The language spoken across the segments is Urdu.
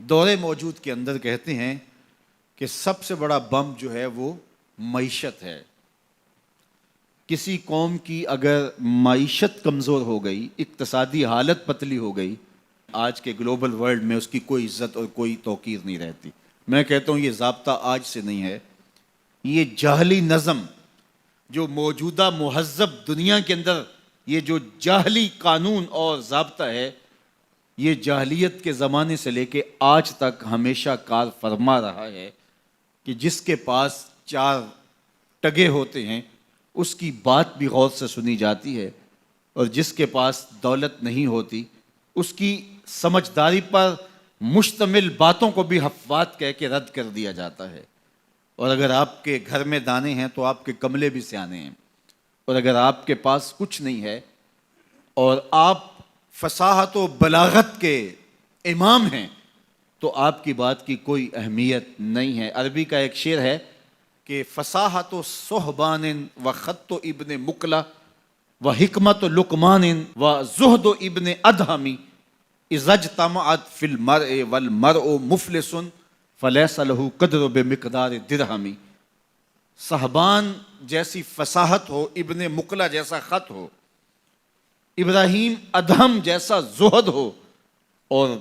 دور موجود کے اندر کہتے ہیں کہ سب سے بڑا بم جو ہے وہ معیشت ہے۔ کسی قوم کی اگر معیشت کمزور ہو گئی، اقتصادی حالت پتلی ہو گئی، آج کے گلوبل ورلڈ میں اس کی کوئی عزت اور کوئی توقیر نہیں رہتی۔ میں کہتا ہوں یہ ضابطہ آج سے نہیں ہے، یہ جاہلی نظم جو موجودہ مہذب دنیا کے اندر یہ جو جاہلی قانون اور ضابطہ ہے، یہ جاہلیت کے زمانے سے لے کے آج تک ہمیشہ کار فرما رہا ہے کہ جس کے پاس چار ٹگے ہوتے ہیں اس کی بات بھی غور سے سنی جاتی ہے، اور جس کے پاس دولت نہیں ہوتی اس کی سمجھداری پر مشتمل باتوں کو بھی حفوات کہہ کے رد کر دیا جاتا ہے۔ اور اگر آپ کے گھر میں دانے ہیں تو آپ کے کملے بھی سیانے ہیں، اور اگر آپ کے پاس کچھ نہیں ہے اور آپ فصاحت و بلاغت کے امام ہیں تو آپ کی بات کی کوئی اہمیت نہیں ہے۔ عربی کا ایک شعر ہے کہ فصاحت و صحبان و خط و ابن مکلا و حکمت و لقمان و زہد و ابن ادہمی اذا اجتمعت فی المرء والمرء مفلس فلیس لہ قدر بمقدار درہمی۔ صحبان جیسی فصاحت ہو، ابن مکلا جیسا خط ہو، ابراہیم ادہم جیسا زہد ہو، اور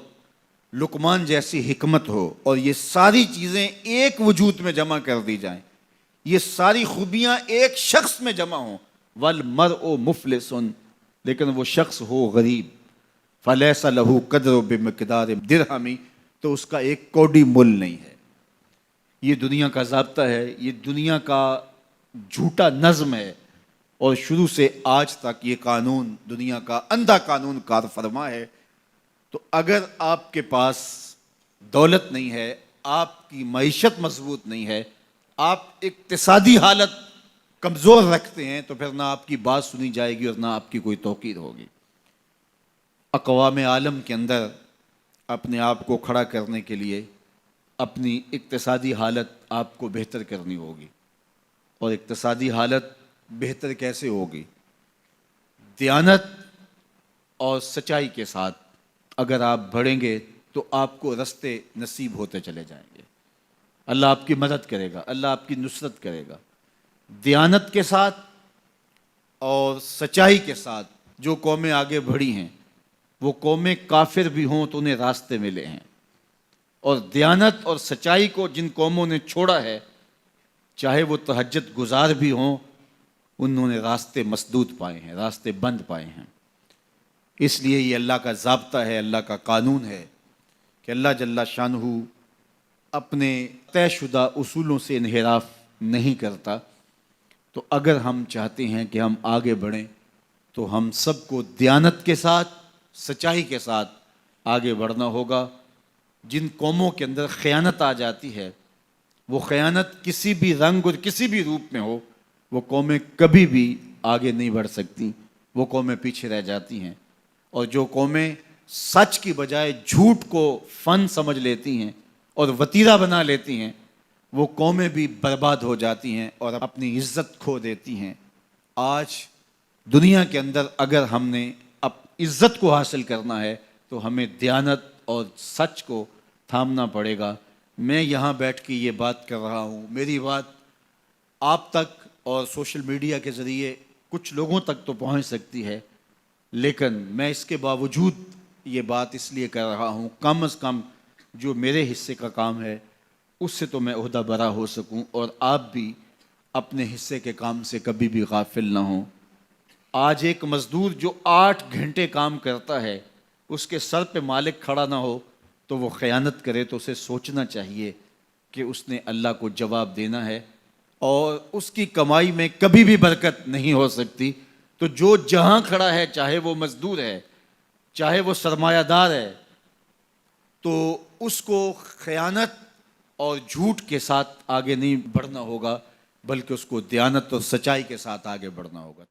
لقمان جیسی حکمت ہو، اور یہ ساری چیزیں ایک وجود میں جمع کر دی جائیں، یہ ساری خوبیاں ایک شخص میں جمع ہوں، والمرء مفلس، لیکن وہ شخص ہو غریب، فلیس لہ قدر بمقدار درہمی، تو اس کا ایک کوڑی مول نہیں ہے۔ یہ دنیا کا ضابطہ ہے، یہ دنیا کا جھوٹا نظم ہے، اور شروع سے آج تک یہ قانون دنیا کا اندھا قانون کار فرما ہے۔ تو اگر آپ کے پاس دولت نہیں ہے، آپ کی معیشت مضبوط نہیں ہے، آپ اقتصادی حالت کمزور رکھتے ہیں، تو پھر نہ آپ کی بات سنی جائے گی اور نہ آپ کی کوئی توقیر ہوگی۔ اقوام عالم کے اندر اپنے آپ کو کھڑا کرنے کے لیے اپنی اقتصادی حالت آپ کو بہتر کرنی ہوگی، اور اقتصادی حالت بہتر کیسے ہوگی؟ دیانت اور سچائی کے ساتھ اگر آپ بڑھیں گے تو آپ کو رستے نصیب ہوتے چلے جائیں گے، اللہ آپ کی مدد کرے گا، اللہ آپ کی نصرت کرے گا۔ دیانت کے ساتھ اور سچائی کے ساتھ جو قومیں آگے بڑھی ہیں، وہ قومیں کافر بھی ہوں تو انہیں راستے ملے ہیں، اور دیانت اور سچائی کو جن قوموں نے چھوڑا ہے، چاہے وہ تہجد گزار بھی ہوں، انہوں نے راستے مسدود پائے ہیں، راستے بند پائے ہیں۔ اس لیے یہ اللہ کا ضابطہ ہے، اللہ کا قانون ہے کہ اللہ جل شانہ اپنے طے شدہ اصولوں سے انحراف نہیں کرتا۔ تو اگر ہم چاہتے ہیں کہ ہم آگے بڑھیں تو ہم سب کو دیانت کے ساتھ، سچائی کے ساتھ آگے بڑھنا ہوگا۔ جن قوموں کے اندر خیانت آ جاتی ہے، وہ خیانت کسی بھی رنگ اور کسی بھی روپ میں ہو، وہ قومیں کبھی بھی آگے نہیں بڑھ سکتی، وہ قومیں پیچھے رہ جاتی ہیں۔ اور جو قومیں سچ کی بجائے جھوٹ کو فن سمجھ لیتی ہیں اور وتیرہ بنا لیتی ہیں، وہ قومیں بھی برباد ہو جاتی ہیں اور اپنی عزت کھو دیتی ہیں۔ آج دنیا کے اندر اگر ہم نے عزت کو حاصل کرنا ہے تو ہمیں دیانت اور سچ کو تھامنا پڑے گا۔ میں یہاں بیٹھ کے یہ بات کر رہا ہوں، میری بات آپ تک اور سوشل میڈیا کے ذریعے کچھ لوگوں تک تو پہنچ سکتی ہے، لیکن میں اس کے باوجود یہ بات اس لیے کر رہا ہوں، کم از کم جو میرے حصے کا کام ہے اس سے تو میں عہدہ برا ہو سکوں، اور آپ بھی اپنے حصے کے کام سے کبھی بھی غافل نہ ہوں۔ آج ایک مزدور جو 8 گھنٹے کام کرتا ہے، اس کے سر پہ مالک کھڑا نہ ہو تو وہ خیانت کرے تو اسے سوچنا چاہیے کہ اس نے اللہ کو جواب دینا ہے، اور اس کی کمائی میں کبھی بھی برکت نہیں ہو سکتی۔ تو جو جہاں کھڑا ہے، چاہے وہ مزدور ہے، چاہے وہ سرمایہ دار ہے، تو اس کو خیانت اور جھوٹ کے ساتھ آگے نہیں بڑھنا ہوگا، بلکہ اس کو دیانت اور سچائی کے ساتھ آگے بڑھنا ہوگا۔